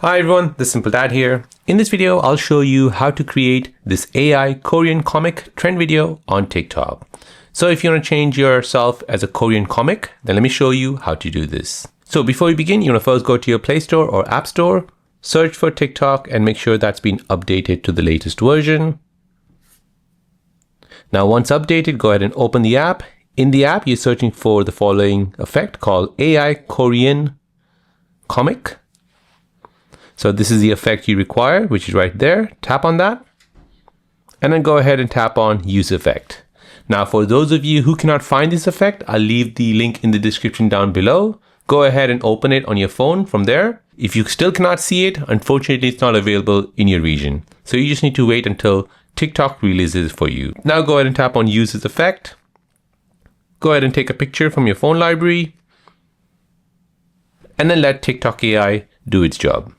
Hi everyone, this is Simple Dad here. In this video, I'll show you how to create this AI Korean comic trend video on TikTok. So if you want to change yourself as a Korean comic, then let me show you how to do this. So before you begin, you want to first go to your Play Store or App Store, search for TikTok and make sure that's been updated to the latest version. Now once updated, go ahead and open the app. In the app, you're searching for the following effect called AI Korean comic. So this is the effect you require, which is right there. Tap on that and then go ahead and tap on use effect. Now, for those of you who cannot find this effect, I'll leave the link in the description down below. Go ahead and open it on your phone from there. If you still cannot see it, unfortunately, it's not available in your region. So you just need to wait until TikTok releases it for you. Now go ahead and tap on use this effect. Go ahead and take a picture from your phone library and then let TikTok AI do its job.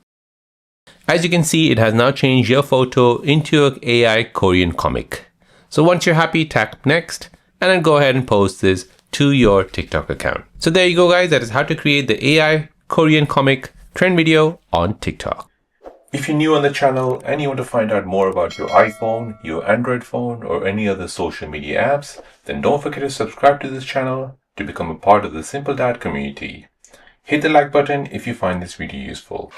As you can see, it has now changed your photo into an AI Korean comic. So once you're happy, tap next and then go ahead and post this to your TikTok account. So there you go, guys. That is how to create the AI Korean comic trend video on TikTok. If you're new on the channel and you want to find out more about your iPhone, your Android phone, or any other social media apps, then don't forget to subscribe to this channel to become a part of the Simple Dad community. Hit the like button if you find this video useful.